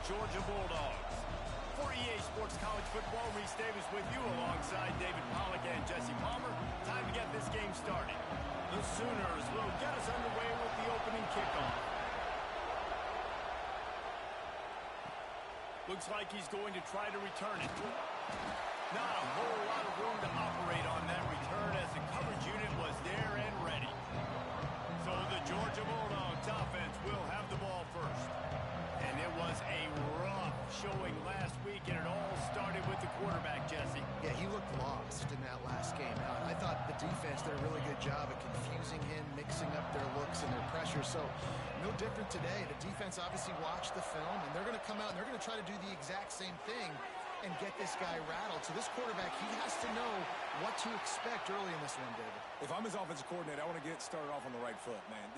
Georgia Bulldogs. For EA Sports College Football, Reese Davis with you alongside David Pollack and Jesse Palmer. Time to get this game started. The Sooners will get us underway with the opening kickoff. Looks like he's going to try to return it. Not a whole lot of room to operate on that return as the coverage unit was there and ready. So the Georgia Bulldogs offense will have the ball first. And it was a rough showing last week, and it all started with the quarterback, Jesse. Yeah, he looked lost in that last game. I thought the defense did a really good job of confusing him, mixing up their looks and their pressure. So no different today. The defense obviously watched the film, and they're going to come out and they're going to try to do the exact same thing and get this guy rattled. So this quarterback, he has to know what to expect early in this one, David. If I'm his offensive coordinator, I want to get started off on the right foot, man.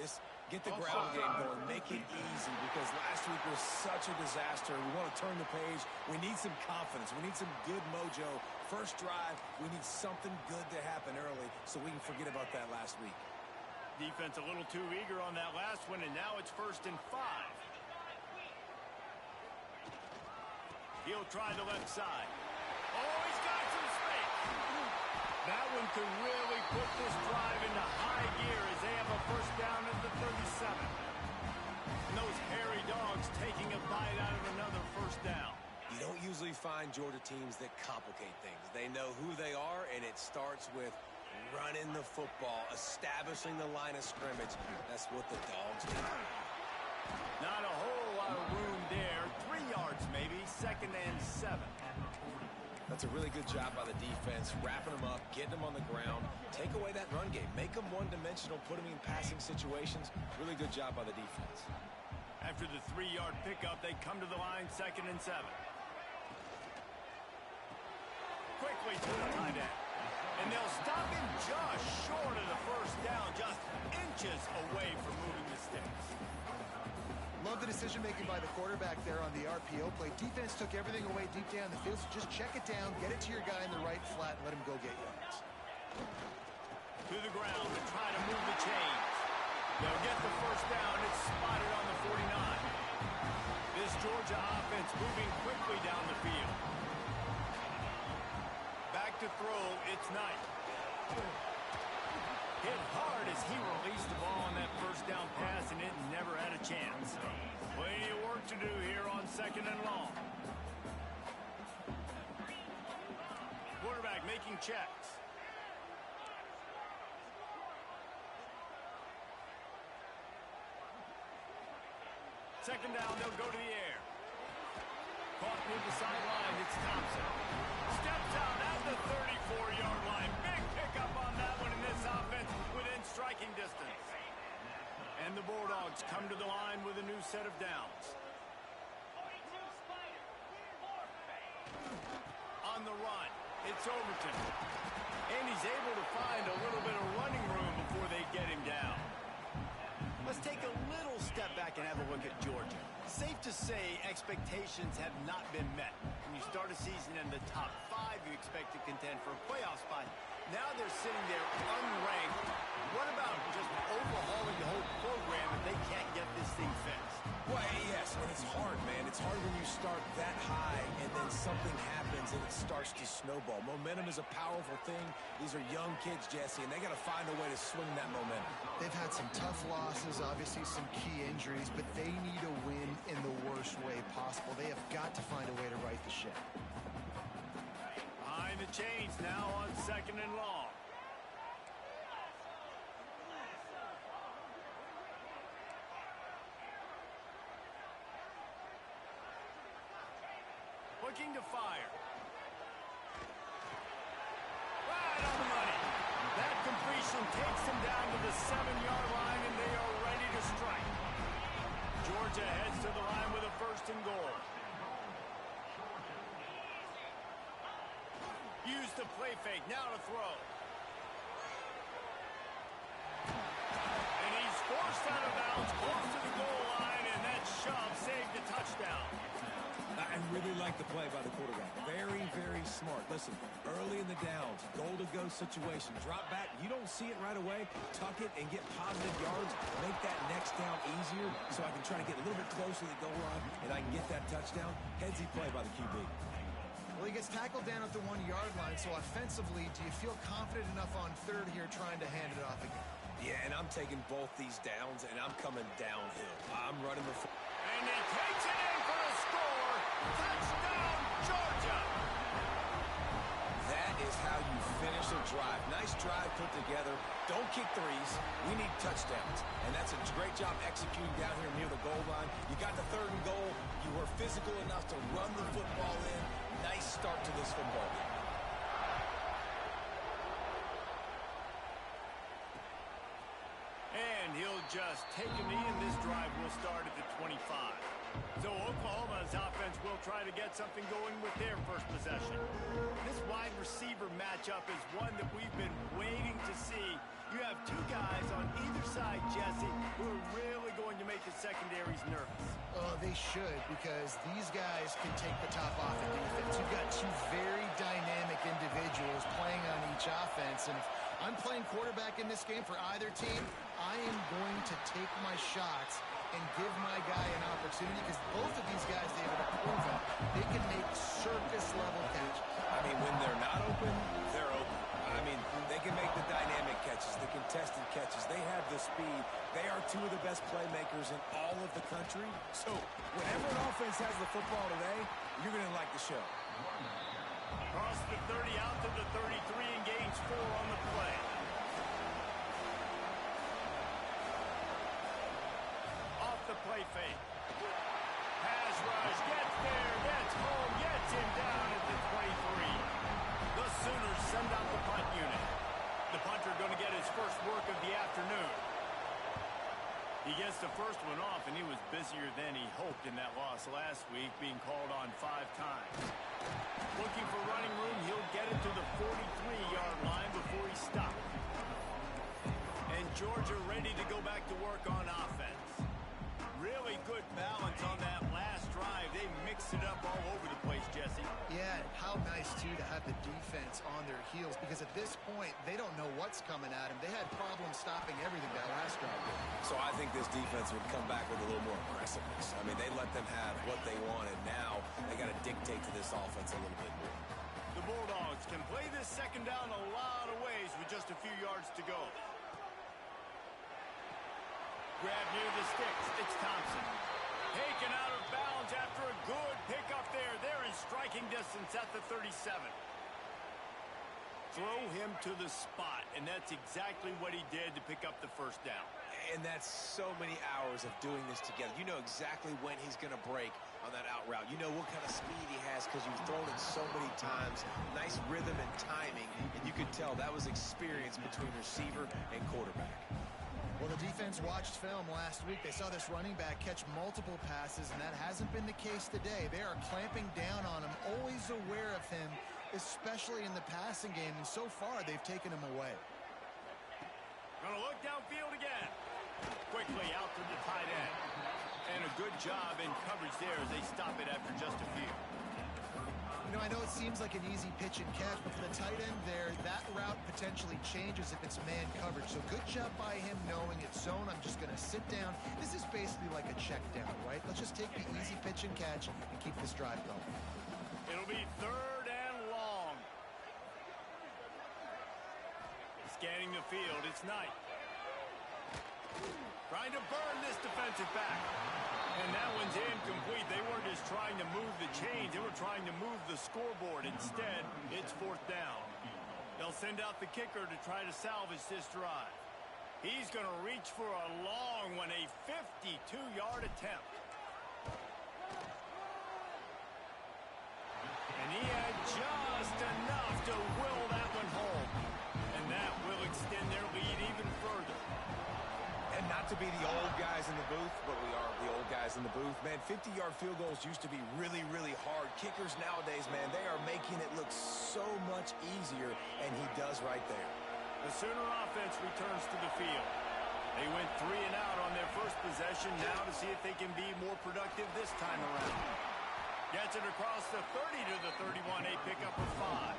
Get the ground game going, make it easy, because last week was such a disaster. We want to turn the page. We need some confidence. We need some good mojo. First drive, we need something good to happen early so we can forget about that last week. Defense a little too eager on that last one, and now it's 1st and 5. He'll try the left side. Oh, he's got some space. That one could really put this drive into high gear as they have a first down at the 37. And those hairy dogs taking a bite out of another first down. You don't usually find Georgia teams that complicate things. They know who they are, and it starts with running the football, establishing the line of scrimmage. That's what the dogs do. Not a whole lot of room there. 3 yards maybe, 2nd and 7. That's a really good job by the defense, wrapping them up, getting them on the ground. Take away that run game. Make them one-dimensional, put them in passing situations. Really good job by the defense. After the 3-yard pickup, they come to the line, 2nd and 7. Quickly to the tight end. And they'll stop him just short of the first down, just inches away from moving the sticks. Love the decision-making by the quarterback there on the RPO play. Defense took everything away deep down the field, so just check it down, get it to your guy in the right flat, and let him go get yards. To the ground to try to move the chains. They'll get the first down. It's spotted on the 49. This Georgia offense moving quickly down the field. Back to throw, it's Knight. Hit hard as he released the ball on that first down pass, and it never had a chance. Plenty of work to do here on 2nd and long. Quarterback making checks. Second down, they'll go to the air. Caught near the sideline, it's Thompson. Steps out at the 34-yard line. Big pickup on that one in this offense within striking distance. And the Bulldogs come to the line with a new set of downs. On the run, it's Overton. And he's able to find a little bit of running room before they get him down. Let's take a little step back and have a look at Georgia. Safe to say expectations have not been met. When you start a season in the top 5, you expect to contend for a playoff spot. Now they're sitting there unranked. What about just overhauling the whole program if they can't get this thing fixed? Well, yes, and it's hard, man. It's hard when you start that high and then something happens and it starts to snowball. Momentum is a powerful thing. These are young kids, Jesse, and they got to find a way to swing that momentum. They've had some tough losses, obviously some key injuries, but they need a win in the worst way possible. They have got to find a way to right the ship. Behind the chains now on 2nd and long. Looking to fire. Right on the money. That completion takes them down to the 7-yard line, and they are ready to strike. Georgia heads to the line with a 1st and goal. Use the play fake. Now to throw. And he's forced out of bounds close to the goal line, and that shove saved the touchdown. I really like the play by the quarterback. Very, very smart. Listen, early in the downs, goal-to-go situation. Drop back. You don't see it right away. Tuck it and get positive yards. Make that next down easier so I can try to get a little bit closer to the goal line and I can get that touchdown. Headsy play by the QB. Well, he gets tackled down at the 1-yard line, so offensively, do you feel confident enough on third here trying to hand it off again? Yeah, and I'm taking both these downs, and I'm coming downhill. I'm running the... And he takes it in for the score. Touchdown, Georgia. That is how you finish a drive. Nice drive put together. Don't kick threes. We need touchdowns. And that's a great job executing down here near the goal line. You got the 3rd and goal. You were physical enough to run the football in. Nice start to this football game. And he'll just take a knee, and this drive will start at the 25. So Oklahoma's offense will try to get something going with their first possession. This wide receiver matchup is one that we've been waiting to see. You have two guys on either side, Jesse, who are really going to make the secondaries nervous. Oh, they should, because these guys can take the top off the defense. You've got two very dynamic individuals playing on each offense, and if I'm playing quarterback in this game for either team, I am going to take my shots and give my guy an opportunity, because both of these guys, David, have proven they can make circus-level catches. I mean, when they're not open, they're open. I mean, they can make the dynamic catches, the contested catches. They have the speed. They are two of the best playmakers in all of the country. So whenever an offense has the football today, you're going to like the show. Across the 30, out to the 33, and gains 4 on the play. Off the play fake. Pass rush, gets there, gets home, gets him down at the 23. The Sooners send out the punt unit. The punter going to get his first work of the afternoon. He gets the first one off, and he was busier than he hoped in that loss last week, being called on 5 times. Looking for running room, he'll get it to the 43-yard line before he stops. And Georgia ready to go back to work on offense. Really good balance on that last drive. They mixed it up all over the place, Jesse. Yeah, how nice, too, to have the defense on their heels, because at this point, they don't know what's coming at them. They had problems stopping everything that last drive. So I think this defense would come back with a little more aggressiveness. I mean, they let them have what they wanted. Now they got to dictate to this offense a little bit more. The Bulldogs can play this second down a lot of ways with just a few yards to go. Grab near the sticks. It's Thompson. Taken out of bounds after a good pickup there. They're in striking distance at the 37. Throw him to the spot, and that's exactly what he did to pick up the first down. And that's so many hours of doing this together. You know exactly when he's going to break on that out route. You know what kind of speed he has because you've thrown it so many times. Nice rhythm and timing, and you could tell that was experience between receiver and quarterback. Well, the defense watched film last week. They saw this running back catch multiple passes, and that hasn't been the case today. They are clamping down on him, always aware of him, especially in the passing game, and so far they've taken him away. Gonna look downfield again. Quickly out to the tight end. And a good job in coverage there as they stop it after just a few. You know, I know it seems like an easy pitch and catch, but for the tight end there, that route potentially changes if it's man coverage. So good job by him knowing it's zone. I'm just going to sit down. This is basically like a check down, right? Let's just take the easy pitch and catch and keep this drive going. It'll be 3rd and long. Scanning the field, it's Knight. Trying to burn this defensive back. And that one's incomplete. They weren't just trying to move the chains. They were trying to move the scoreboard. Instead, it's 4th down. They'll send out the kicker to try to salvage this drive. He's going to reach for a long one, a 52-yard attempt. And he had just enough to will that one home. And that will extend their lead even further. And not to be the old guys in the booth, but we are the old guys in the booth. Man, 50-yard field goals used to be really, really hard. Kickers nowadays, man, they are making it look so much easier, and he does right there. The Sooner offense returns to the field. They went 3 and out on their first possession. Now to see if they can be more productive this time around. Gets it across the 30 to the 31, a pickup of 5.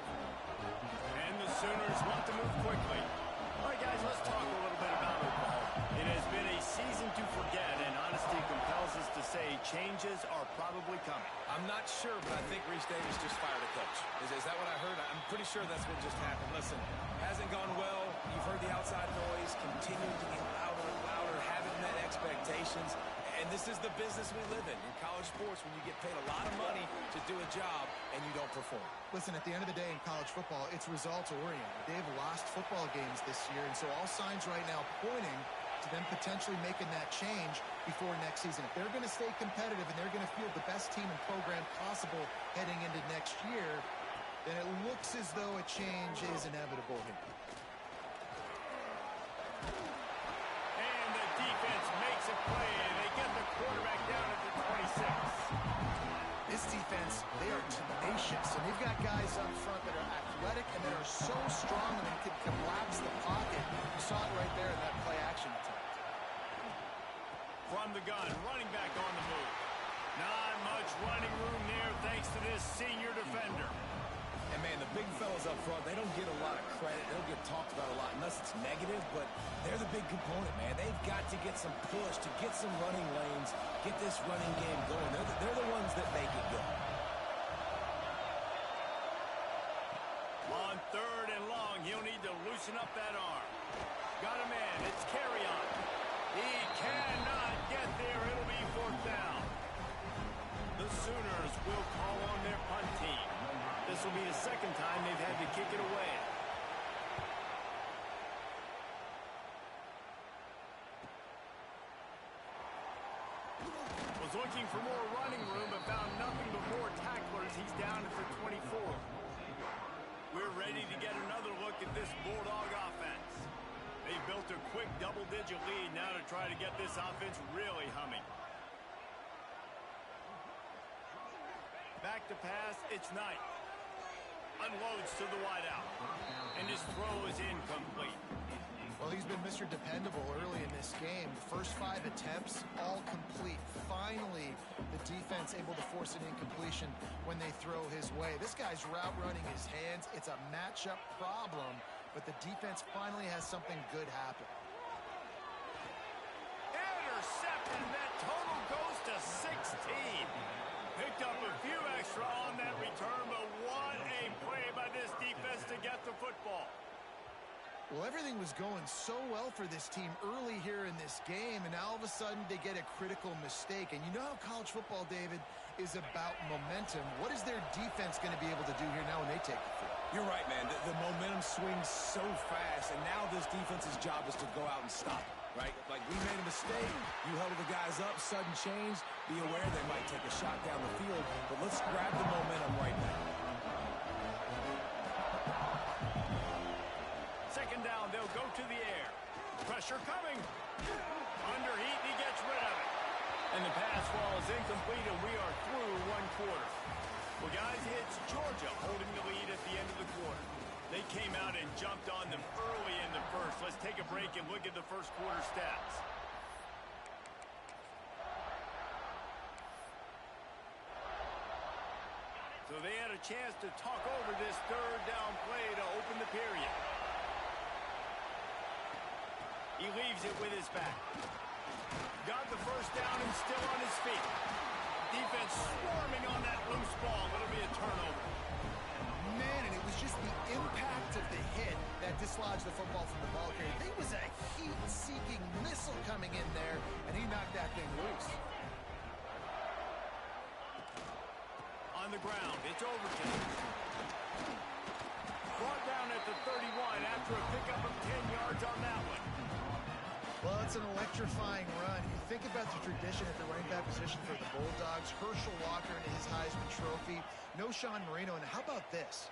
And the Sooners want to move quickly. All right, guys, let's talk a little bit about Oklahoma. It has been a season to forget, and honesty compels us to say changes are probably coming. I'm not sure, but I think Reese Davis just fired a coach. Is that what I heard? I'm pretty sure that's what just happened. Listen, hasn't gone well. You've heard the outside noise, continuing to get louder and louder, haven't met expectations. And this is the business we live in college sports, when you get paid a lot of money to do a job and you don't perform. Listen, at the end of the day in college football, it's results-oriented. They've lost football games this year, and so all signs right now pointing to them potentially making that change before next season. If they're going to stay competitive and they're going to field the best team and program possible heading into next year, then it looks as though a change is inevitable here. And the defense makes a play, and they get the quarterback down at the 26. This defense, they are tenacious, and they've got guys up front that are athletic and that are so strong that they can collapse the pocket. You saw it right there in that play-action attempt. From the gun, running back on the move. Not much running room there thanks to this senior defender. And, man, the big fellas up front, they don't get a lot of credit. They don't get talked about a lot unless it's negative, but they're the big component, man. They've got to get some push, to get some running lanes, get this running game going. They're the ones that make it go. On 3rd and long, he'll need to loosen up that arm. Got a man. It's carry on. He cannot get there. It'll be 4th down. The Sooners will call on their punt team. This will be the second time they've had to kick it away. Was looking for more running room, but found nothing but more tacklers. He's down at the 24. We're ready to get another look at this Bulldog offense. They built a quick double-digit lead now to try to get this offense really humming. Back to pass, it's Knight. Unloads to the wideout. And his throw is incomplete. Well, he's been Mr. Dependable early in this game. The first 5 attempts, all complete. Finally, the defense able to force an incompletion when they throw his way. This guy's route running his hands. It's a matchup problem, but the defense finally has something good happen. Intercepted. That total goes to 16. Picked up a few extra on that return, but what a play by this defense to get the football. Well, everything was going so well for this team early here in this game, and now all of a sudden they get a critical mistake. And you know how college football, David, is about momentum. What is their defense going to be able to do here now when they take the field? You're right, man. The momentum swings so fast, and now this defense's job is to go out and stop it. Right? Like, we made a mistake. You huddle the guys up, sudden change. Be aware they might take a shot down the field, but let's grab the momentum right now. Second down, they'll go to the air. Pressure coming. Underheat, he gets rid of it. And the pass falls incomplete, and we are through 1 quarter. Well, guys, it's Georgia holding the lead at the end of the quarter. They came out and jumped on them early in the first. Let's take a break and look at the first quarter stats. So they had a chance to talk over this 3rd down play to open the period. He leaves it with his back. Got the first down and still on his feet. Defense swarming on that loose ball. It'll be a turnover. Man, and it was just the impact of the hit that dislodged the football from the ball carrier. There was a heat-seeking missile coming in there, and he knocked that thing loose. On the ground, it's Overton. Brought down at the 31 after a pickup of 10 yards on that one. Well, it's an electrifying run. You think about the tradition at the running back position for the Bulldogs. Herschel Walker and his Heisman Trophy. Knowshon Moreno. And how about this?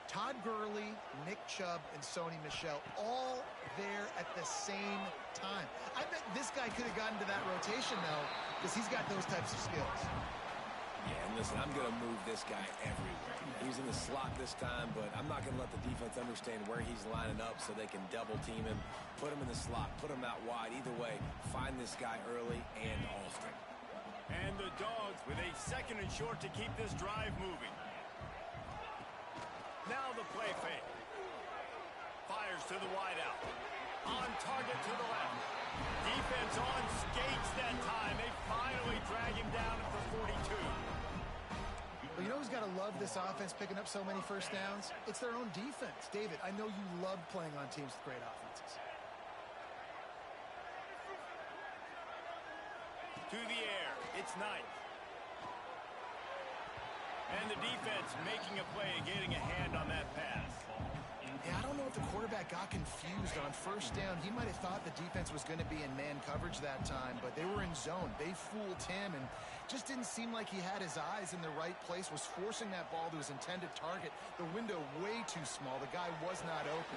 Todd Gurley, Nick Chubb, and Sony Michel all there at the same time. I bet this guy could have gotten to that rotation, though, because he's got those types of skills. Yeah, and listen, I'm going to move this guy everywhere. He's in the slot this time, but I'm not going to let the defense understand where he's lining up so they can double team him, put him in the slot, put him out wide. Either way, find this guy early and often. And the Dogs with a 2nd and short to keep this drive moving. Now the play fake. Fires to the wideout. On target to the left. Defense on skates that time. They finally drag him down at the 42. Well, you know who's got to love this offense picking up so many first downs? It's their own defense. David, I know you love playing on teams with great offenses. To the air. It's Knight. And the defense making a play and getting a hand on that pass. Yeah, I don't know if the quarterback got confused on first down. He might have thought the defense was going to be in man coverage that time, but they were in zone. They fooled him and just didn't seem like he had his eyes in the right place, was forcing that ball to his intended target. The window way too small. The guy was not open.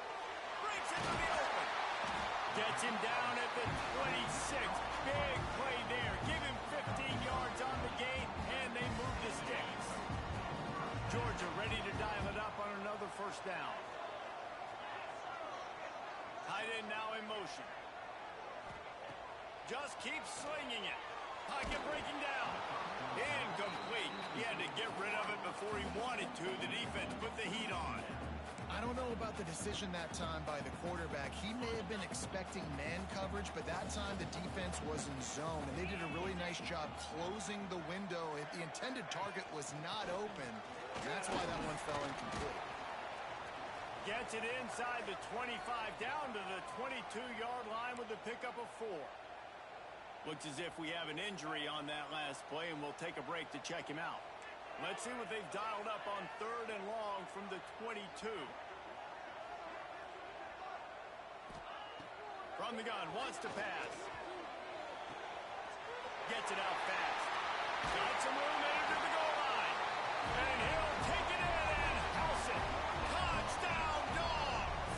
Breaks into the open. Gets him down at the 26. Big play there. Give him 15 yards on the gain, and they move the sticks. Georgia ready to dial it up on another first down. Tight end now in motion. Just keeps slinging it. Pocket breaking down. Incomplete. He had to get rid of it before he wanted to. The defense put the heat on. I don't know about the decision that time by the quarterback. He may have been expecting man coverage, but that time the defense was in zone, and they did a really nice job closing the window. The intended target was not open, and that's why that one fell incomplete. Gets it inside the 25, down to the 22-yard line with the pickup of 4. Looks as if we have an injury on that last play, and we'll take a break to check him out. Let's see what they've dialed up on 3rd and long from the 22. From the gun, wants to pass. Gets it out fast. Got some room into the goal line. And he'll take it in and house it. Touchdown, Dogs!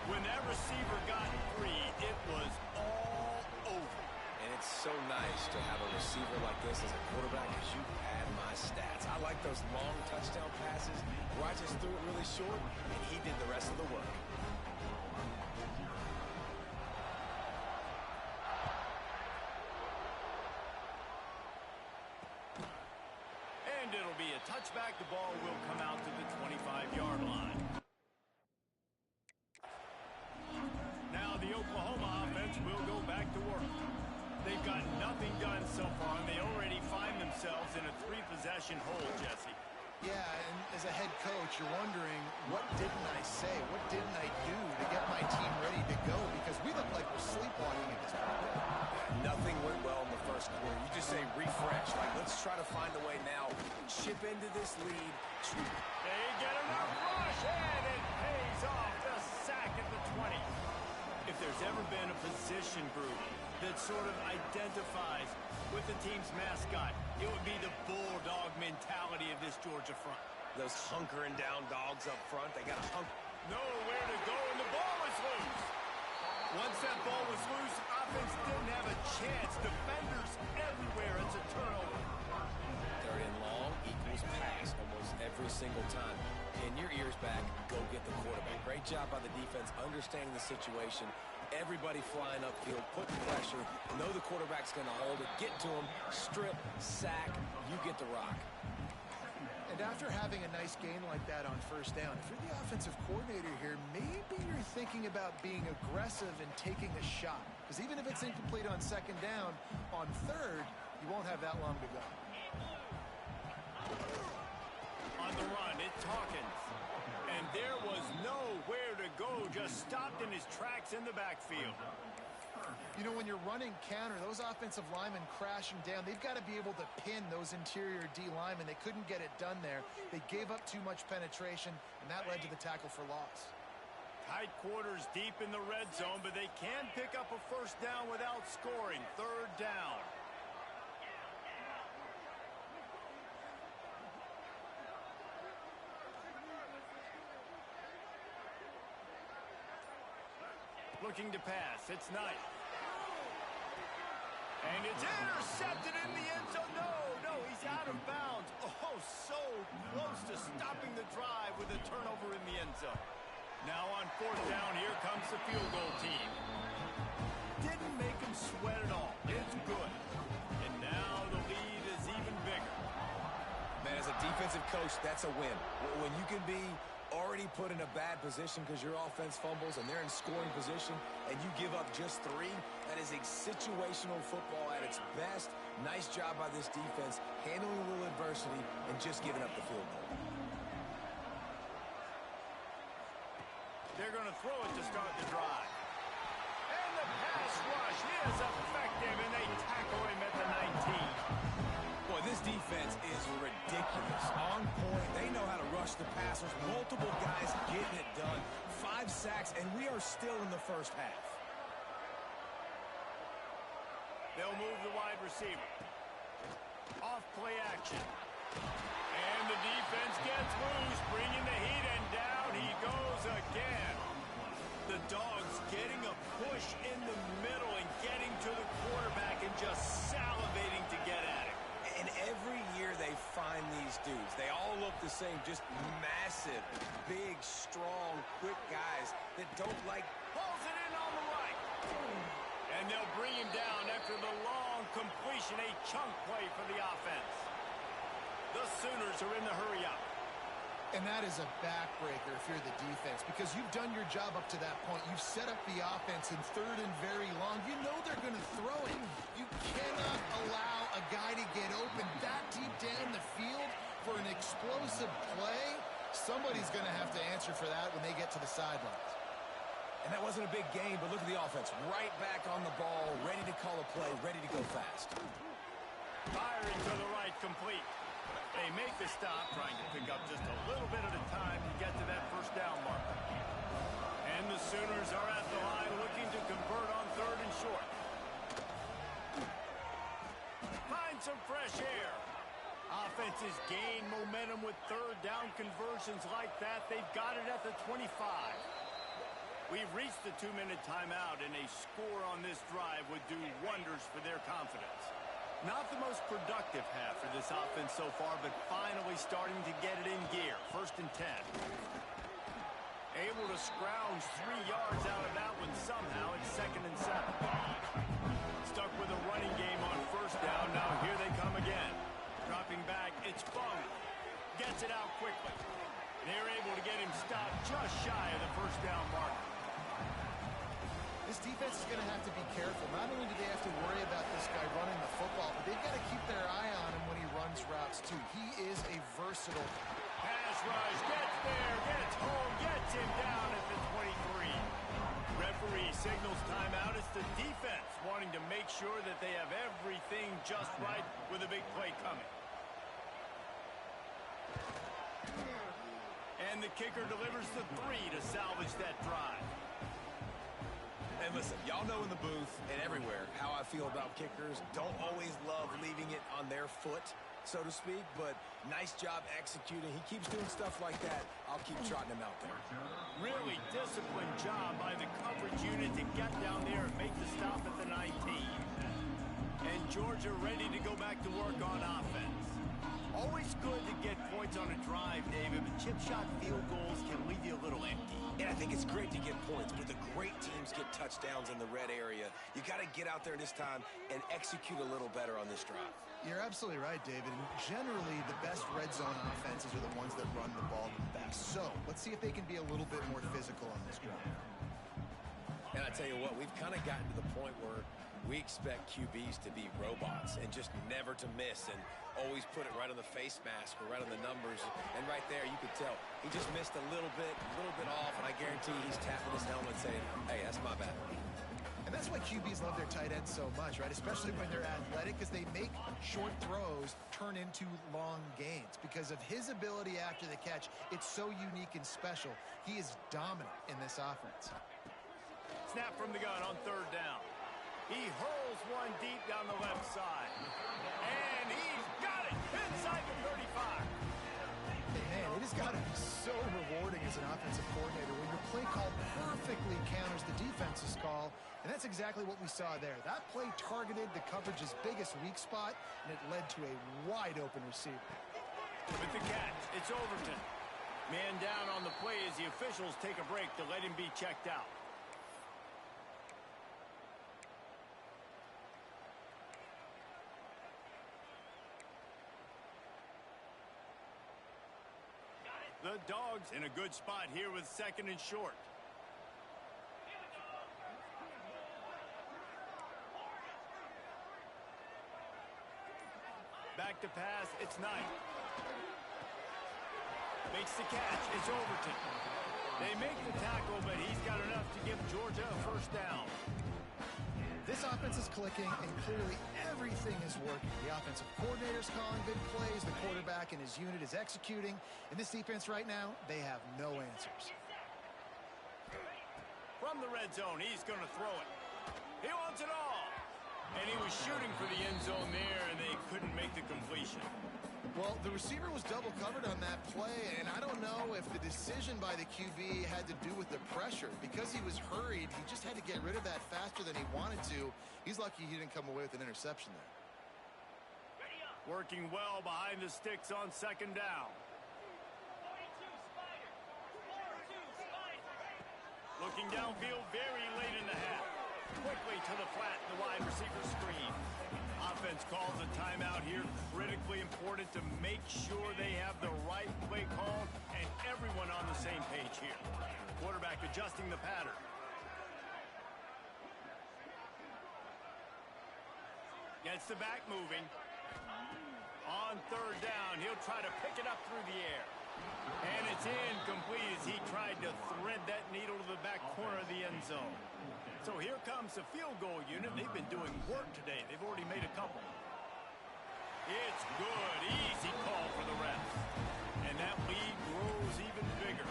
When that receiver got free, it was all over. And it's so nice to have a receiver like this as a quarterback because you pad my stats. I like those long touchdown passes where I just threw it really short and he did the rest of the work. And it'll be a touchback. The ball will come out to the 25-yard line. Now the Oklahoma offense will go back to work. They've got nothing done so far, and they already find themselves in a 3-possession hole, Jesse. Yeah, and as a head coach, you're wondering, what didn't I say? What didn't I do to get my team ready to go? Because we look like we're sleepwalking at this point. Nothing went well in the first quarter. You just say refresh. Like, let's try to find a way now. Chip into this lead. They get enough rush, and it pays off. The sack at the 20. If there's ever been a position group that sort of identifies with the team's mascot, it would be the bulldog mentality of this Georgia front. Those hunkering down dogs up front, they got to hunk. Nowhere to go, and the ball was loose. Once that ball was loose, offense didn't have a chance. Defenders everywhere. It's a turnover. 3rd and long equals pass almost every single time. Pin your ears back, go get the quarterback. Great job by the defense, understanding the situation. Everybody flying upfield, putting pressure. Know the quarterback's going to hold it. Get to him, strip, sack. You get the rock. And after having a nice game like that on first down, if you're the offensive coordinator here, maybe you're thinking about being aggressive and taking a shot. Because even if it's incomplete on 2nd down, on 3rd, you won't have that long to go. On the run, it's Hawkins. And there was nowhere to go, just stopped in his tracks in the backfield. You know, when you're running counter, those offensive linemen crashing down, they've got to be able to pin those interior D linemen. They couldn't get it done there. They gave up too much penetration, and that led to the tackle for loss. Tight quarters deep in the red zone, but they can pick up a first down without scoring. 3rd down. Looking to pass. It's Knight. And it's intercepted in the end zone. No, he's out of bounds. Oh, so close to stopping the drive with a turnover in the end zone. Now on 4th down, here comes the field goal team. Didn't make him sweat at all. It's good. Man, as a defensive coach, that's a win. When you can be already put in a bad position because your offense fumbles and they're in scoring position and you give up just 3, that is a situational football at its best. Nice job by this defense, handling a little adversity and just giving up the field goal. They're going to throw it to start the drive. And the pass rush is effective, and they tackle him at the 19. Boy, this defense is ridiculous. On point. They know how to rush the passers. Multiple guys getting it done. 5 sacks, and we are still in the first half. They'll move the wide receiver. Off play action. And the defense gets loose, bringing the heat, and down he goes again. The Dogs getting a push in the middle and getting to the quarterback and just salivating to get at it. And every year they find these dudes. They all look the same, just massive, big, strong, quick guys that don't like... Pulls it in on the right. And they'll bring him down after the long completion, a chunk play for the offense. The Sooners are in the hurry-up. And that is a backbreaker if you're the defense, because you've done your job up to that point. You've set up the offense in 3rd and very long. You know they're going to throw it. You cannot allow a guy to get open that deep down the field for an explosive play. Somebody's going to have to answer for that when they get to the sidelines. And that wasn't a big game, but look at the offense. Right back on the ball, ready to call a play, ready to go fast. Firing to the right, complete. They make the stop, trying to pick up just a little bit at a time to get to that first down mark. And the Sooners are at the line looking to convert on 3rd and short. Find some fresh air. Offenses gain momentum with 3rd down conversions like that. They've got it at the 25. We've reached the 2-minute timeout, and a score on this drive would do wonders for their confidence. Not the most productive half for this offense so far, but finally starting to get it in gear. 1st and 10. Able to scrounge 3 yards out of that one somehow. It's 2nd and 7. Stuck with a running game on 1st down. Now here they come again. Dropping back, it's Fung. Gets it out quickly. They're able to get him stopped just shy of the 1st down mark. This defense is going to have to be careful. Not only do they have to worry about this guy running the football, but they've got to keep their eye on him when he runs routes, too. He is a versatile. Pass rush, gets there, gets home, gets him down at the 23. Referee signals timeout. It's the defense wanting to make sure that they have everything just right with a big play coming. And the kicker delivers the 3 to salvage that drive. And listen, y'all know in the booth and everywhere how I feel about kickers. Don't always love leaving it on their foot, so to speak, but nice job executing. He keeps doing stuff like that. I'll keep trotting him out there. Really disciplined job by the coverage unit to get down there and make the stop at the 19. And Georgia ready to go back to work on offense. Always good to get points on a drive, David, but chip shot field goals can leave you a little empty. And I think it's great to get points, but the great teams get touchdowns in the red area. You got to get out there this time and execute a little better on this drive. You're absolutely right, David. And generally, the best red zone offenses are the ones that run the ball the best. So let's see if they can be a little bit more physical on this drive. And I tell you what, we've kind of gotten to the point where we expect QBs to be robots and just never to miss and always put it right on the face mask or right on the numbers. And right there, you could tell he just missed a little bit off, and I guarantee he's tapping his helmet saying, hey, that's my bad. And that's why QBs love their tight ends so much, right? Especially when they're athletic, because they make short throws turn into long gains. Because of his ability after the catch, it's so unique and special. He is dominant in this offense. Snap from the gun on 3rd down. He hurls one deep down the left side. And he's got it inside the 35. Man, it has got to be so rewarding as an offensive coordinator when your play call perfectly counters the defense's call. And that's exactly what we saw there. That play targeted the coverage's biggest weak spot, and it led to a wide-open receiver. With the catch, it's Overton. Man down on the play as the officials take a break to let him be checked out. Dogs in a good spot here with 2nd and short. Back to pass, it's Knight. Makes the catch, it's Overton. They make the tackle, but he's got enough to give Georgia a first down. This offense is clicking, and clearly everything is working. The offensive coordinator's calling big plays, the quarterback and his unit is executing, and this defense right now, they have no answers. From the red zone, he's going to throw it. He wants it all. And he was shooting for the end zone there, and they couldn't make the completion. Well, the receiver was double covered on that play, and I don't know if the decision by the QB had to do with the pressure. Because he was hurried, he just had to get rid of that faster than he wanted to. He's lucky he didn't come away with an interception there. Working well behind the sticks on 2nd down. Looking downfield very late in the half. Quickly to the flat, the wide receiver screen. Offense calls a timeout here. Critically important to make sure they have the right play call and everyone on the same page here. Quarterback adjusting the pattern. Gets the back moving. On 3rd down, he'll try to pick it up through the air. And it's incomplete as he tried to thread that needle to the back corner of the end zone. So here comes the field goal unit. They've been doing work today. They've already made a couple. It's good. Easy call for the ref. And that lead grows even bigger.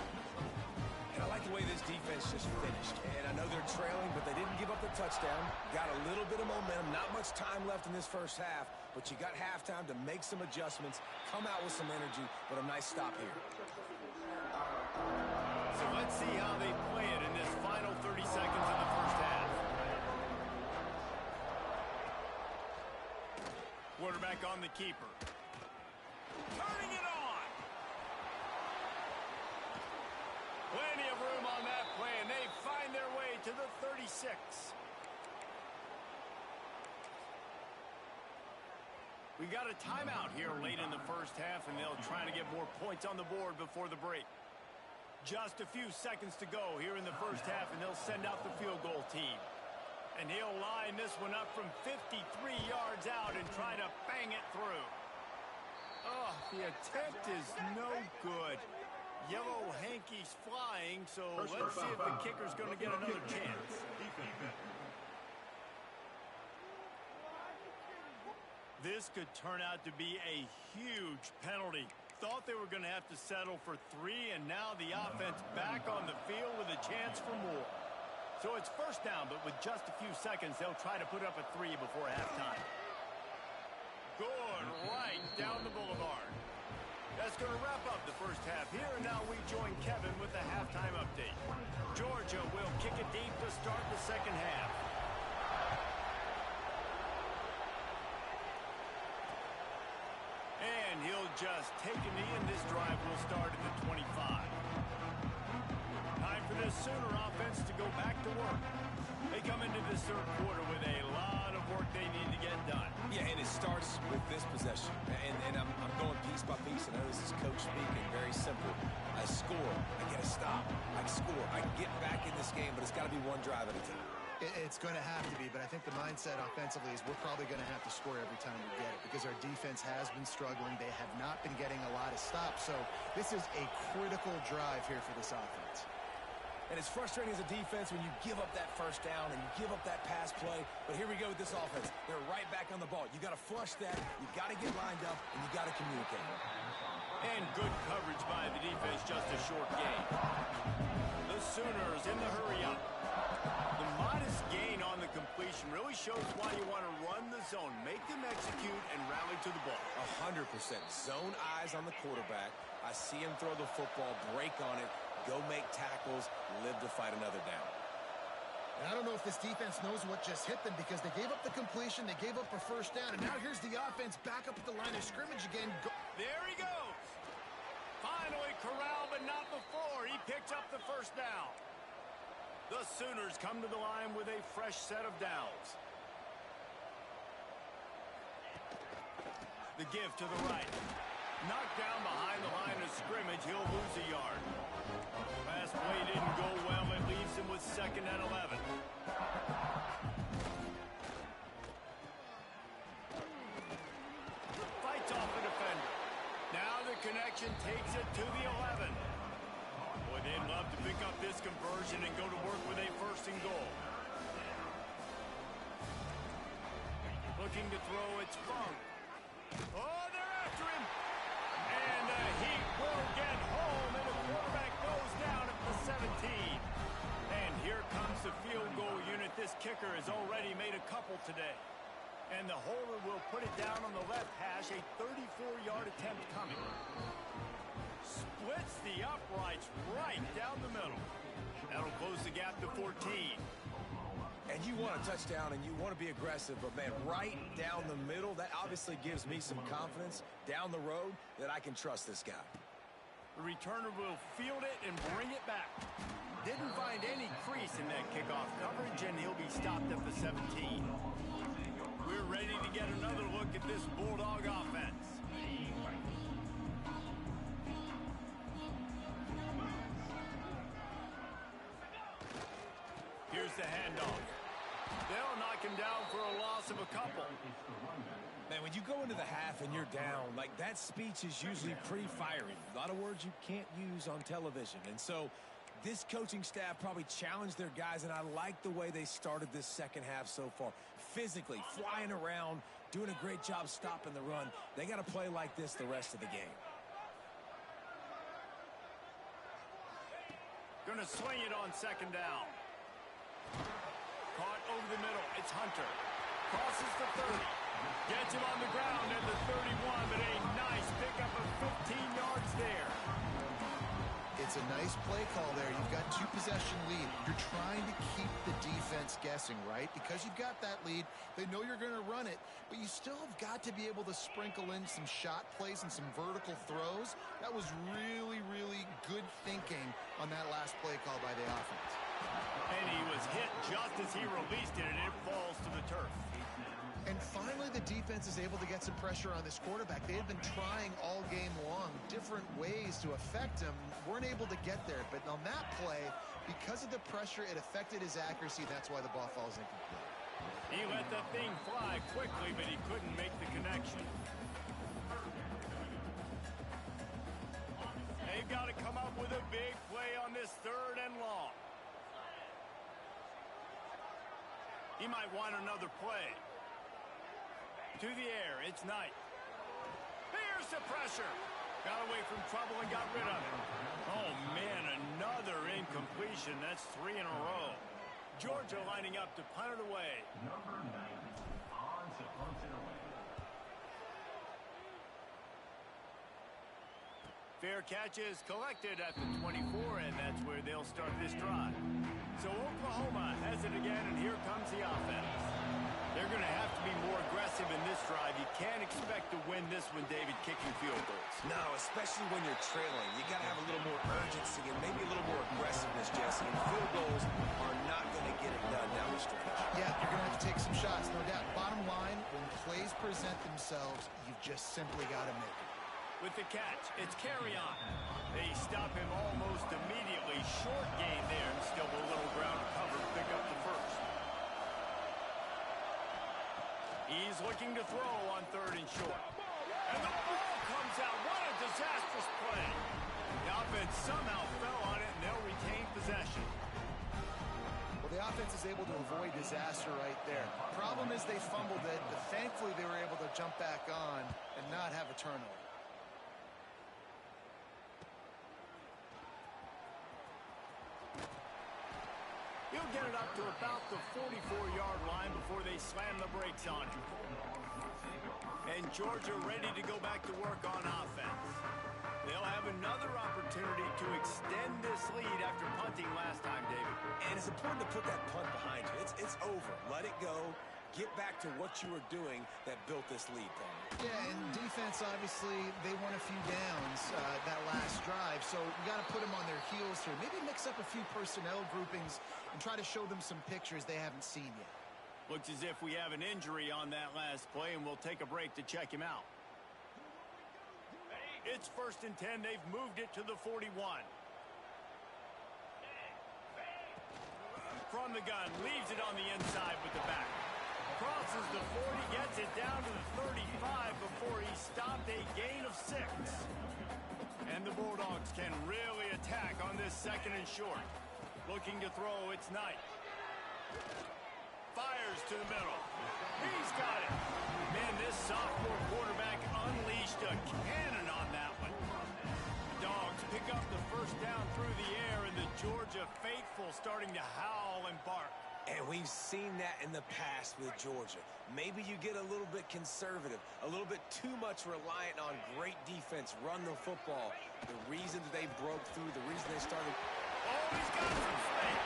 And I like the way this defense just finished. And I know they're trailing, but they didn't give up the touchdown. Got a little bit of momentum. Not much time left in this first half, but you got halftime to make some adjustments, come out with some energy, but a nice stop here. So let's see how they play it in this final 30 seconds of the first half. Quarterback on the keeper. Turning it on. Plenty of room on that play, and they find their way to the 36. We got a timeout here late in the first half, and they'll try to get more points on the board before the break. Just a few seconds to go here in the first half, and they'll send out the field goal team. And he'll line this one up from 53 yards out and try to bang it through. Oh, the attempt is no good. Yellow hankies flying, so let's see if the kicker's going to get another chance. This could turn out to be a huge penalty. Thought they were going to have to settle for 3, and now the offense back on the field with a chance for more. So it's first down, but with just a few seconds, they'll try to put up a 3 before halftime. Good, right down the boulevard. That's going to wrap up the first half here, and now we join Kevin with the halftime update. Georgia will kick it deep to start the second half. And he'll just take a knee, and this drive will start at the 25. Time for this Sooner offense to go back to work. They come into this third quarter with a lot of work they need to get done. Yeah, and it starts with this possession. And I'm going piece by piece. I know this is coach speaking, very simple. I score. I get a stop. I score. I can get back in this game, but it's got to be one drive at a time. It's going to have to be, but I think the mindset offensively is we're probably going to have to score every time we get it because our defense has been struggling. They have not been getting a lot of stops, so this is a critical drive here for this offense. And it's frustrating as a defense when you give up that first down and you give up that pass play. But here we go with this offense. They're right back on the ball. You got to flush that. You got to get lined up, and you got to communicate. And good coverage by the defense, just a short gain. The Sooners in the hurry-up. The modest gain on the completion really shows why you want to run the zone. Make them execute and rally to the ball. 100%. Zone eyes on the quarterback. I see him throw the football, break on it, go make tackles, live to fight another down. And I don't know if this defense knows what just hit them because they gave up the completion, they gave up a first down, and now here's the offense back up at the line of scrimmage again. There he goes. Finally corralled, but not before. He picked up the first down. The Sooners come to the line with a fresh set of downs. The give to the right. Knocked down behind the line of scrimmage, he'll lose a yard. Pass play didn't go well. It leaves him with 2nd and 11. Fights off the defender. Now the connection takes it to the 11. Boy, they'd love to pick up this conversion and go to work with a 1st and goal. Looking to throw, it's Funk. Oh, they're after him. And the Heat will get home, and the quarterback goes down at the 17. And here comes the field goal unit. This kicker has already made a couple today. And the holder will put it down on the left hash, a 34-yard attempt coming. Splits the uprights right down the middle. That'll close the gap to 14. And you want a touchdown and you want to be aggressive, but, man, right down the middle, that obviously gives me some confidence down the road that I can trust this guy. The returner will field it and bring it back. Didn't find any crease in that kickoff coverage, and he'll be stopped at the 17. We're ready to get another look at this Bulldog offense. Here's the handoff. They'll knock him down for a loss of a couple. Man, when you go into the half and you're down, like, that speech is usually pretty fiery. A lot of words you can't use on television. And so this coaching staff probably challenged their guys, and I like the way they started this second half so far. Physically, flying around, doing a great job stopping the run. They got to play like this the rest of the game. Gonna swing it on 2nd down. Caught over the middle. It's Hunter. Crosses the 30. Gets him on the ground at the 31, but a nice pickup of 15 yards there. It's a nice play call there. You've got 2-possession lead. You're trying to keep the defense guessing, right? Because you've got that lead, they know you're going to run it, but you still have got to be able to sprinkle in some shot plays and some vertical throws. That was really, really good thinking on that last play call by the offense. And he was hit just as he released it, and it falls to the turf. And finally, the defense is able to get some pressure on this quarterback. They had been trying all game long different ways to affect him. Weren't able to get there. But on that play, because of the pressure, it affected his accuracy. That's why the ball falls incomplete. He let that thing fly quickly, but he couldn't make the connection. They've got to come up with a big play on this 3rd and long. He might want another play. To the air, it's Knight. Here's the pressure. Got away from trouble and got rid of it. Oh, man, another incompletion. That's 3 in a row. Georgia lining up to punt it away. Number 90 on to punt it away. Fair catch is collected at the 24, and that's where they'll start this drive. So Oklahoma has it again, and here comes the offense. They're going to have to be more aggressive in this drive. You can't expect to win this one, David, kicking field goals. No, especially when you're trailing. You got to have a little more urgency and maybe a little more aggressiveness, Jesse. And field goals are not going to get it done down the stretch. Yeah, you're going to have to take some shots, no doubt. Bottom line, when plays present themselves, you've just simply got to make it. With the catch, it's Carry-On. They stop him almost immediately. Short gain there, and still a little ground to cover to pick up the first. He's looking to throw on 3rd and short. And the ball comes out. What a disastrous play. The offense somehow fell on it, and they'll retain possession. Well, the offense is able to avoid disaster right there. Problem is they fumbled it, but thankfully they were able to jump back on and not have a turnover. He'll get it up to about the 44-yard line before they slam the brakes on him. And Georgia ready to go back to work on offense. They'll have another opportunity to extend this lead after punting last time, David. And it's important to put that punt behind you. It's over. Let it go. Get back to what you were doing that built this lead, Paul. Yeah, and defense, obviously, they won a few downs that last drive, so we got to put them on their heels here. Maybe mix up a few personnel groupings and try to show them some pictures they haven't seen yet. Looks as if we have an injury on that last play, and we'll take a break to check him out. It's 1st and 10. They've moved it to the 41. From the gun, leaves it on the inside with the back. Crosses the 40, gets it down to the 35 before he stopped, a gain of 6. And the Bulldogs can really attack on this 2nd and short. Looking to throw, it's Knight. Fires to the middle. He's got it. Man, this sophomore quarterback unleashed a cannon on that one. The Dogs pick up the 1st down through the air, and the Georgia faithful starting to howl and bark. And we've seen that in the past with Georgia. Maybe you get a little bit conservative, a little bit too much reliant on great defense, run the football. The reason that they broke through, the reason they started... Oh, he's got some space.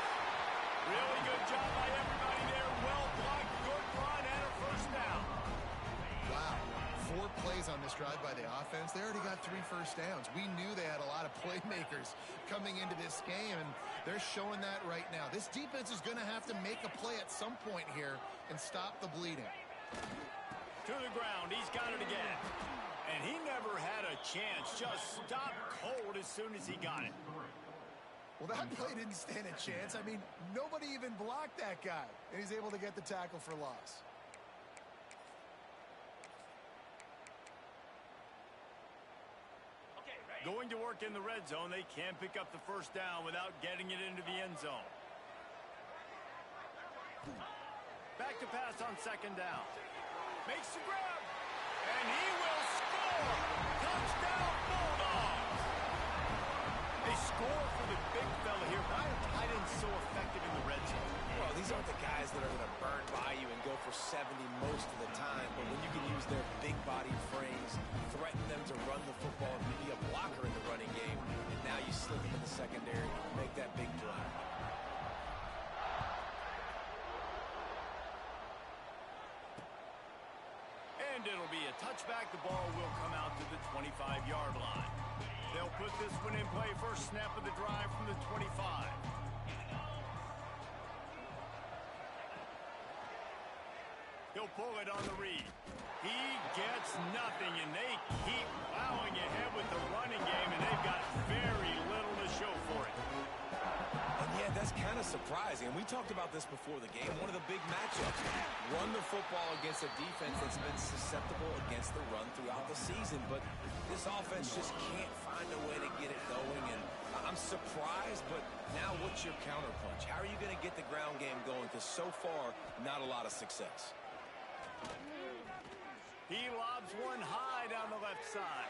Really good job by everybody there. Well blocked, good run, and a 1st down. Wow. 4 plays on this drive by the offense. They already got 3 1st downs. We knew they had a lot of playmakers coming into this game, and they're showing that right now. This defense is going to have to make a play at some point here and stop the bleeding. To the ground. He's got it again. And he never had a chance. Just stopped cold as soon as he got it. Well, that play didn't stand a chance. I mean, nobody even blocked that guy, and he's able to get the tackle for loss. Going to work in the red zone, they can't pick up the 1st down without getting it into the end zone. Back to pass on 2nd down. Makes the grab, and he will score! Touchdown, Bulldogs! They score for the big fella here. Why are tight ends so effective in the red zone? Well, these aren't the guys that are going to burn by you and go for 70 most of the time, but when you can use their big body frames, threaten them to run the football and be a blocker in the running game, and now you slip them in the secondary and make that big play. And it'll be a touchback. The ball will come out to the 25-yard line. They'll put this one in play. 1st snap of the drive from the 25. He'll pull it on the read. He gets nothing, and they keep plowing ahead with the running game, and they've got very little to show for it. And yeah, that's kind of surprising. And we talked about this before the game. One of the big matchups. Run the football against a defense that's been susceptible against the run throughout the season. But this offense just can't find a way to get it going. And I'm surprised, but now what's your counterpunch? How are you going to get the ground game going? Because so far, not a lot of success. He lobs one high down the left side.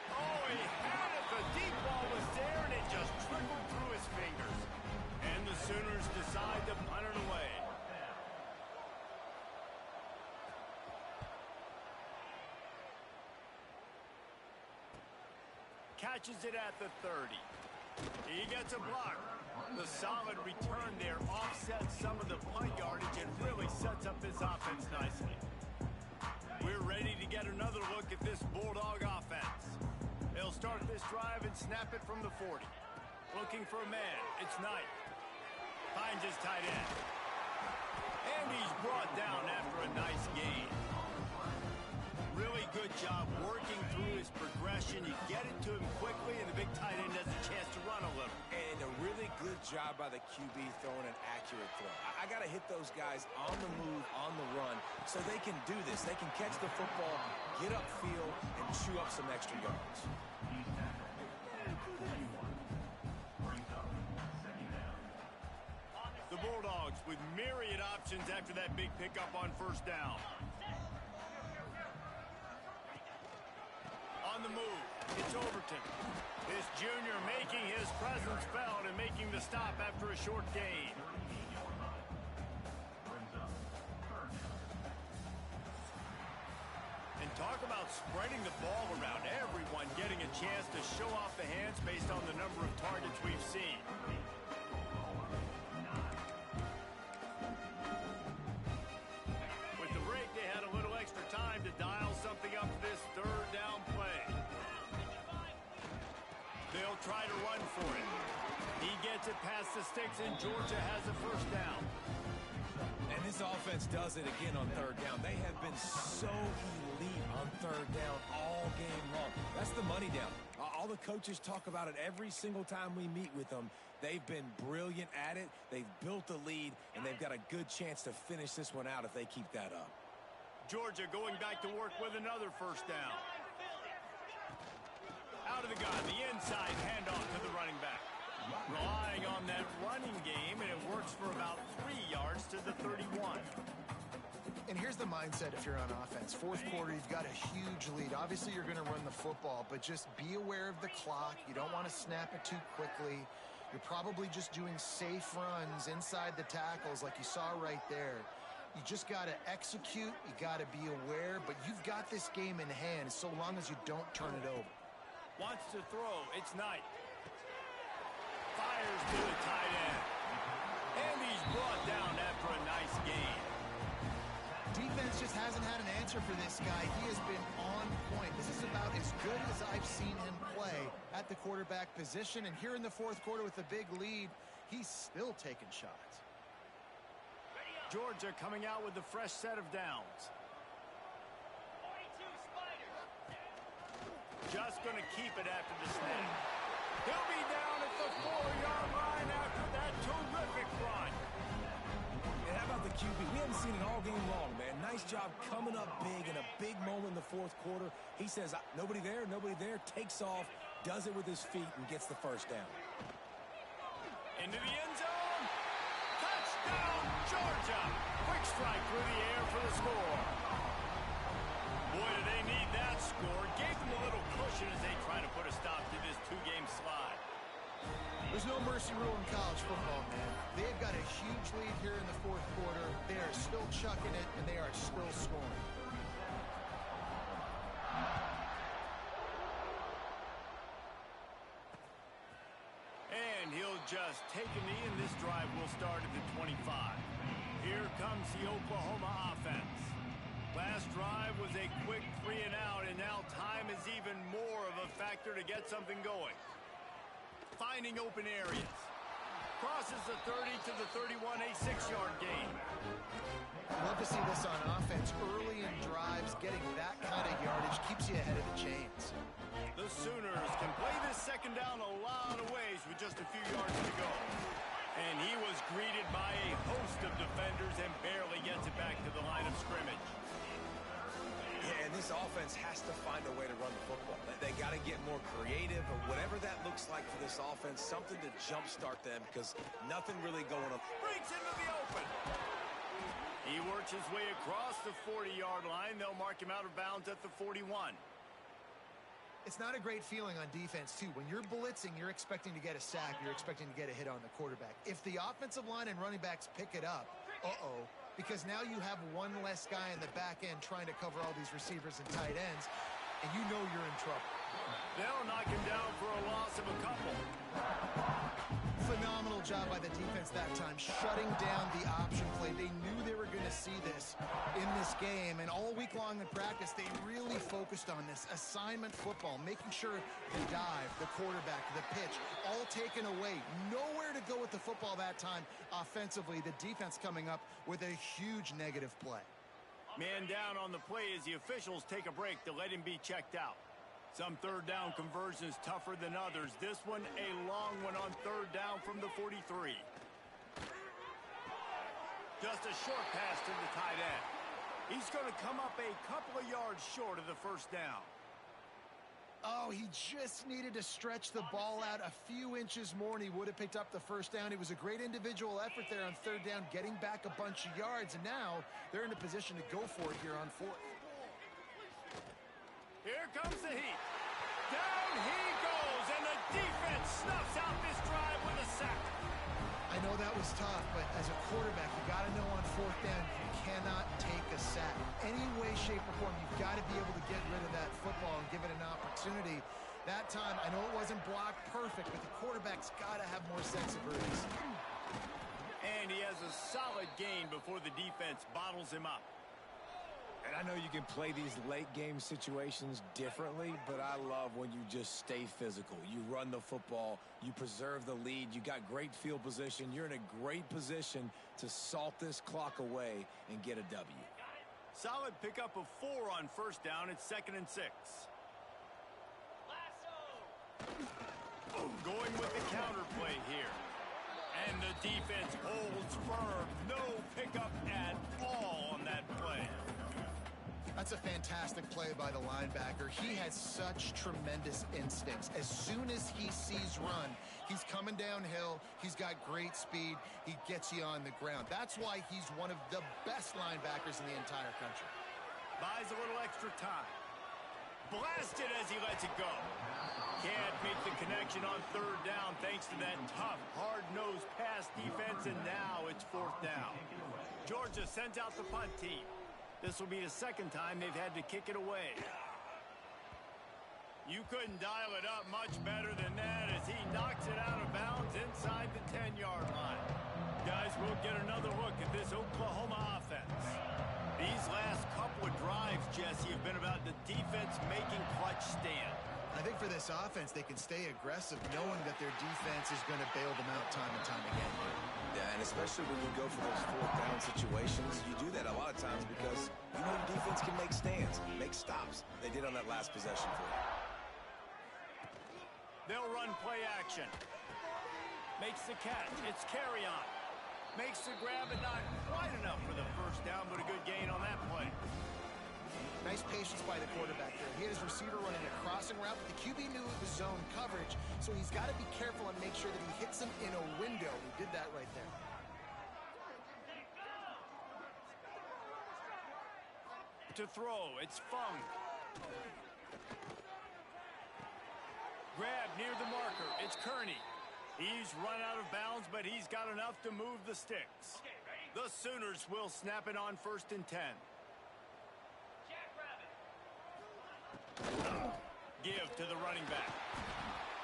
Oh, he had it. The deep ball was there, and it just trickled through his fingers. And the Sooners decide to punt it away. Catches it at the 30. He gets a block. The solid return there offsets some of the punt yardage and really sets up this offense nicely. We're ready to get another look at this Bulldog offense. They'll start this drive and snap it from the 40. Looking for a man. It's Knight. Finds his tight end. And he's brought down after a nice gain. Really good job working through his progression. You get it to him quickly, and the big tight end has a chance to run a little. And a really good job by the QB throwing an accurate throw. I got to hit those guys on the move, on the run, so they can do this. They can catch the football, get upfield, and chew up some extra yards. The Bulldogs with myriad options after that big pickup on 1st down. On the move, it's Overton. This junior making his presence felt and making the stop after a short gain. And talk about spreading the ball around. Everyone getting a chance to show off the hands based on the number of targets we've seen. With the break, they had a little extra time to dial something up for this 3rd down play. They'll try to run for it. He gets it past the sticks, and Georgia has a 1st down. And this offense does it again on third down. They have been so elite on third down all game long. That's the money down. All the coaches talk about it every single time we meet with them. They've been brilliant at it. They've built a lead, and they've got a good chance to finish this one out if they keep that up. Georgia going back to work with another first down. Out of the gun, the inside handoff to the running back. Relying on that running game, and it works for about 3 yards to the 31. And here's the mindset if you're on offense. Fourth quarter, you've got a huge lead. Obviously, you're going to run the football, but just be aware of the clock. You don't want to snap it too quickly. You're probably just doing safe runs inside the tackles like you saw right there. You just got to execute. You got to be aware, but you've got this game in hand so long as you don't turn it over. Wants to throw. It's Knight. Fires to the tight end. And he's brought down after a nice gain. Defense just hasn't had an answer for this guy. He has been on point. This is about as good as I've seen him play at the quarterback position. And here in the fourth quarter with a big lead, he's still taking shots. Georgia coming out with a fresh set of downs. Just going to keep it after the snap. He'll be down at the 4-yard line after that terrific run. And how about the QB? We haven't seen it all game long, man. Nice job coming up big in a big moment in the fourth quarter. He says, nobody there, takes off, does it with his feet, and gets the first down. Into the end zone. Touchdown, Georgia. Quick strike through the air for the score. Boy, do they need that score. Gave them a little cushion as they try to put a stop to this two-game slide. There's no mercy rule in college football, man. They've got a huge lead here in the fourth quarter. They are still chucking it, and they are still scoring. And he'll just take a knee, and this drive will start at the 25. Here comes the Oklahoma offense. Last drive was a quick 3 and out, and now time is even more of a factor to get something going. Finding open areas. Crosses the 30 to the 31, a 6-yard gain. Love to see this on offense. Early in drives, getting that kind of yardage keeps you ahead of the chains. The Sooners can play this second down a lot of ways with just a few yards to go. And he was greeted by a host of defenders and barely gets it back to the line of scrimmage. Yeah, and this offense has to find a way to run the football. They got to get more creative, or whatever that looks like for this offense, something to jumpstart them, because nothing really going on. Breaks into the open. He works his way across the 40-yard line. They'll mark him out of bounds at the 41. It's not a great feeling on defense, too. When you're blitzing, you're expecting to get a sack. You're expecting to get a hit on the quarterback. If the offensive line and running backs pick it up, because now you have one less guy in the back end trying to cover all these receivers and tight ends, and you know you're in trouble. They'll knock him down for a loss of a couple. Phenomenal job by the defense that time, shutting down the option play. They knew they were going to see this in this game, and all week long in practice, they really focused on this assignment football, making sure the dive, the quarterback, the pitch, all taken away. Nowhere to go with the football that time offensively. The defense coming up with a huge negative play. Man down on the play as the officials take a break to let him be checked out. Some third down conversions tougher than others. This one, a long one on third down from the 43. Just a short pass to the tight end. He's going to come up a couple of yards short of the first down. Oh, he just needed to stretch the ball out a few inches more, and he would have picked up the first down. It was a great individual effort there on third down, getting back a bunch of yards, and now they're in a position to go for it here on fourth. Here comes the heat. Down he goes, and the defense snuffs out this drive with a sack. I know that was tough, but as a quarterback, you got to know on fourth down you cannot take a sack. Any way, shape, or form, you've got to be able to get rid of that football and give it an opportunity. That time, I know it wasn't blocked perfect, but the quarterback's got to have more sense of urgency. And he has a solid gain before the defense bottles him up. And I know you can play these late-game situations differently, but I love when you just stay physical. You run the football, you preserve the lead, you got great field position, you're in a great position to salt this clock away and get a W. Solid pickup of 4 on first down. It's 2nd and 6. Going with the counter play here. And the defense holds firm. No pickup at all on that play. That's a fantastic play by the linebacker. He has such tremendous instincts. As soon as he sees run, he's coming downhill. He's got great speed. He gets you on the ground. That's why he's one of the best linebackers in the entire country. Buys a little extra time. Blasted as he lets it go. Can't make the connection on 3rd down thanks to that tough, hard-nosed pass defense, and now it's 4th down. Georgia sends out the punt team. This will be the 2nd time they've had to kick it away. You couldn't dial it up much better than that as he knocks it out of bounds inside the 10-yard line. Guys, we'll get another look at this Oklahoma offense. These last couple of drives, Jesse, have been about the defense making clutch stand. I think for this offense, they can stay aggressive knowing that their defense is going to bail them out time and time again. Yeah, and especially when you go for those 4th down situations, you do that a lot of times because you know your defense can make stands, make stops. They did on that last possession for you. They'll run play action. Makes the catch. It's carry on. Makes the grab, and not quite enough for the first down, but a good gain on that play. Nice patience by the quarterback there. He had his receiver running a crossing route, but the QB knew it was zone coverage, so he's got to be careful and make sure that he hits him in a window. He did that right there. To throw, it's Fung. Grab near the marker, it's Kearney. He's run out of bounds, but he's got enough to move the sticks. The Sooners will snap it on 1st and 10. Give to the running back.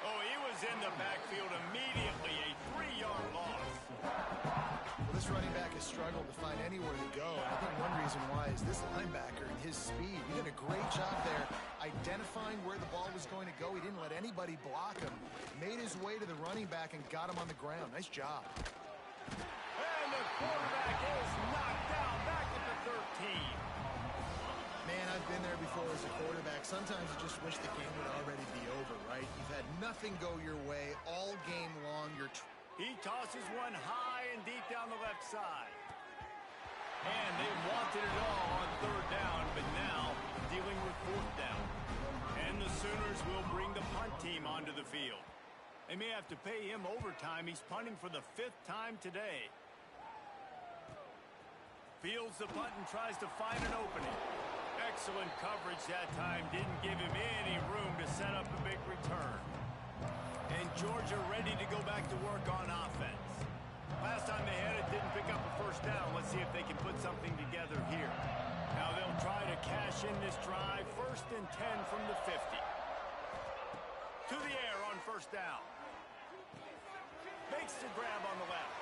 Oh, he was in the backfield immediately. A 3-yard loss. Well, this running back has struggled to find anywhere to go. I think one reason why is this linebacker and his speed. He did a great job there identifying where the ball was going to go. He didn't let anybody block him. Made his way to the running back and got him on the ground. Nice job. And the quarterback is knocked down back at the 13. Man, I've been there before as a quarterback. Sometimes you just wish the game would already be over, right? You've had nothing go your way all game long. He tosses one high and deep down the left side. And they wanted it all on 3rd down, but now dealing with 4th down. And the Sooners will bring the punt team onto the field. They may have to pay him overtime. He's punting for the 5th time today. Fields the punt and tries to find an opening. Excellent coverage that time. Didn't give him any room to set up a big return. And Georgia ready to go back to work on offense. Last time they had it, didn't pick up a first down. Let's see if they can put something together here. Now they'll try to cash in this drive. 1st and 10 from the 50. To the air on 1st down. Makes the grab on the left.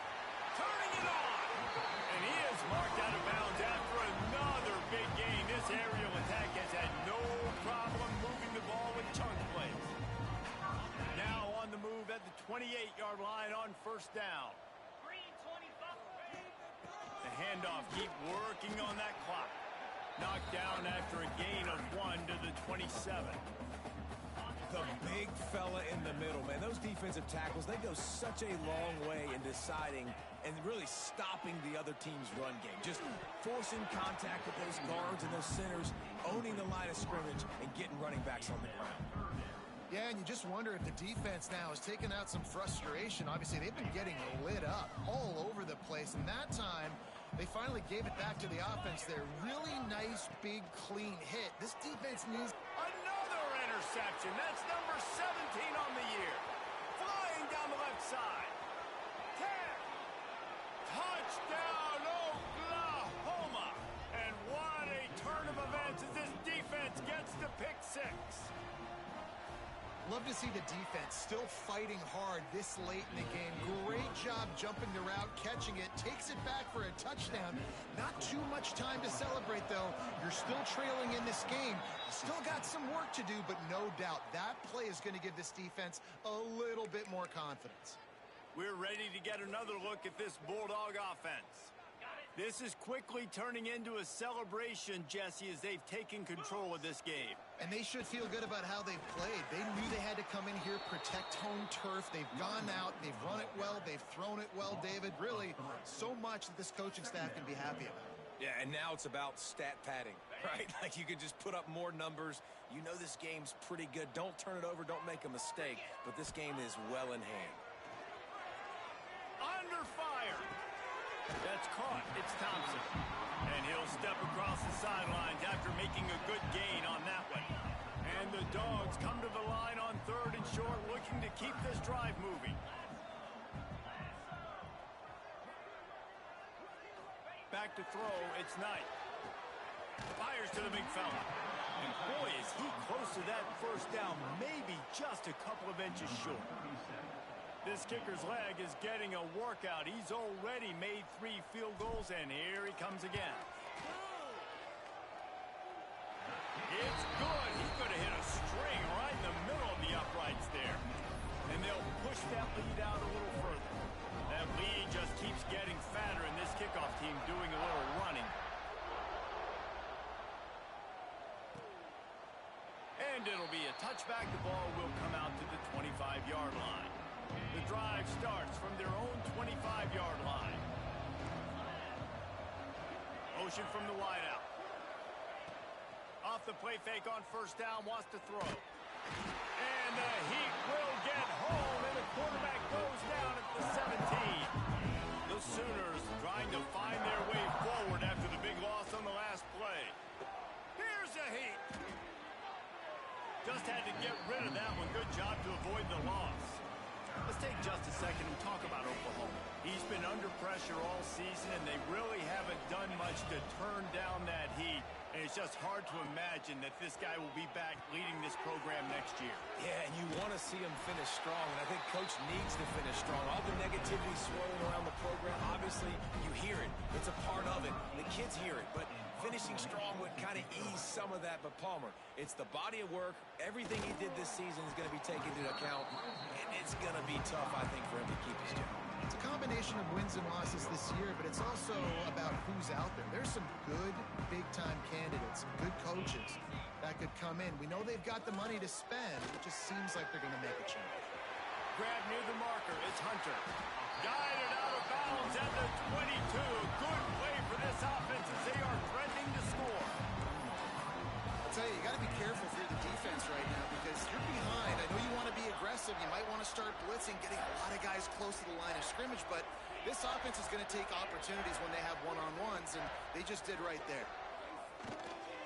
Turning it on. And he is marked out of bounds after another big gain. This aerial attack has had no problem moving the ball with chunk plays. Now on the move at the 28-yard line on 1st down. The handoff, keep working on that clock. Knocked down after a gain of 1 to the 27. The big fella in the middle, man. Those defensive tackles, they go such a long way in deciding and really stopping the other team's run game. Just forcing contact with those guards and those centers, owning the line of scrimmage, and getting running backs on the ground. Yeah, and you just wonder if the defense now has taken out some frustration. Obviously, they've been getting lit up all over the place, and that time they finally gave it back to the offense there. Really nice, big, clean hit. This defense needs another interception. That's number 17 on the year. Flying down the left side. 10. Touchdown, Oklahoma. And what a turn of events as this defense gets to pick 6. Love to see the defense still fighting hard this late in the game. Great job jumping the route, catching it, takes it back for a touchdown. Not too much time to celebrate, though. You're still trailing in this game. Still got some work to do, but no doubt that play is going to give this defense a little bit more confidence. We're ready to get another look at this Bulldog offense. This is quickly turning into a celebration, Jesse, as they've taken control of this game. And they should feel good about how they've played. They knew they had to come in here, protect home turf. They've gone out, they've run it well, they've thrown it well, David. Really, so much that this coaching staff can be happy about. Yeah, and now it's about stat padding, right? Like you could just put up more numbers. You know this game's pretty good. Don't turn it over, don't make a mistake. But this game is well in hand. Under fire. That's caught. It's Thompson. And he'll step across the sidelines after making a good gain on that one. And the Dogs come to the line on 3rd and short, looking to keep this drive moving. Back to throw, it's Knight. Fires to the big fella. And boy, is he close to that first down, maybe just a couple of inches short. This kicker's leg is getting a workout. He's already made 3 field goals, and here he comes again. It's good. He could have hit a string right in the middle of the uprights there. And they'll push that lead out a little further. That lead just keeps getting fatter, and this kickoff team doing a little running. And it'll be a touchback. The ball will come out to the 25-yard line. The drive starts from their own 25-yard line. Motion from the wideout. Off the play fake on first down, wants to throw. And the Heat will get home, and the quarterback goes down at the 17. The Sooners trying to find their way forward after the big loss on the last play. Here's the Heat. Just had to get rid of that one. Good job to avoid the loss. Let's take just a second and talk about Oklahoma. He's been under pressure all season, and they really haven't done much to turn down that heat. And it's just hard to imagine that this guy will be back leading this program next year. Yeah, and you want to see him finish strong, and I think Coach needs to finish strong. All the negativity swirling around the program, obviously, you hear it. It's a part of it. The kids hear it, but finishing strong would kind of ease some of that. But Palmer, it's the body of work. Everything he did this season is going to be taken into account, and it's going to be tough, I think, for him to keep his job. It's a combination of wins and losses this year, but it's also about who's out there. There's some good big-time candidates, some good coaches that could come in. We know they've got the money to spend. It just seems like they're going to make a change. Grab near the marker. It's Hunter. Guided out of bounds at the 22. Good play for this offense as they are threatening to score. I'll tell you, you got to be careful for the defense right now because you're behind. I know you want to be aggressive. You might want to start blitzing, getting a lot of guys close to the line of scrimmage, but this offense is going to take opportunities when they have one-on-ones, and they just did right there.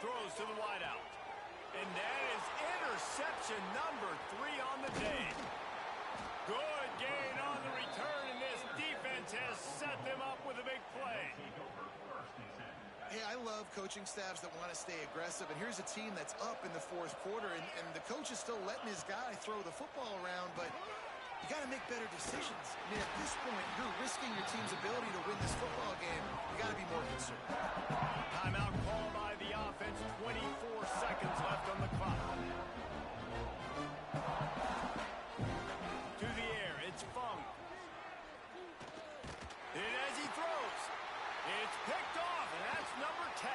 Throws to the wideout. And that is interception number 3 on the day. Good gain on the return, and this defense has set them up with a big play. Hey, I love coaching staffs that want to stay aggressive, and here's a team that's up in the 4th quarter, and the coach is still letting his guy throw the football around, but you got to make better decisions. I mean, at this point, you're risking your team's ability to win this football game. You got to be more concerned. Timeout call by the offense. 24 seconds left on the clock. To the air, it's Funk. And as he throws, it's picked off, and that's number 10.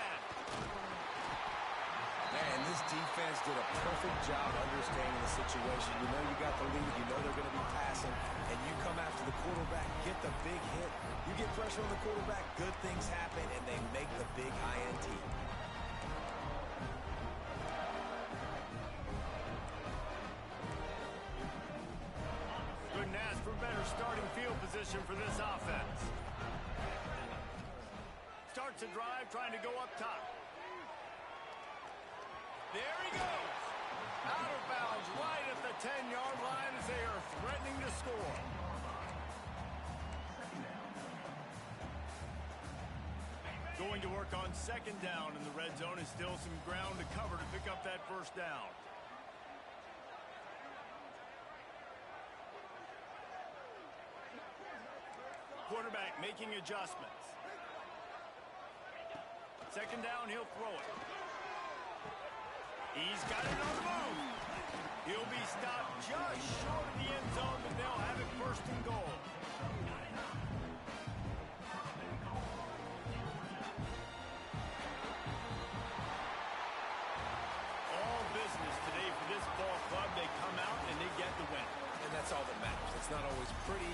Man, this defense did a perfect job understanding the situation. You know you got the lead. You know they're going to be passing. And you come after the quarterback, get the big hit. You get pressure on the quarterback, good things happen, and they make the big INT. Couldn't ask for better starting field position for this offense. Starts a drive trying to go up top. There he goes. Out of bounds right at the 10-yard line as they are threatening to score. Going to work on 2nd down in the red zone, is still some ground to cover to pick up that first down. quarterback making adjustments. Second down, he'll throw it. He's got it on the move. He'll be stopped just short of the end zone, but they'll have it first and goal. All business today for this ball club. They come out and they get the win. And that's all that matters. It's not always pretty.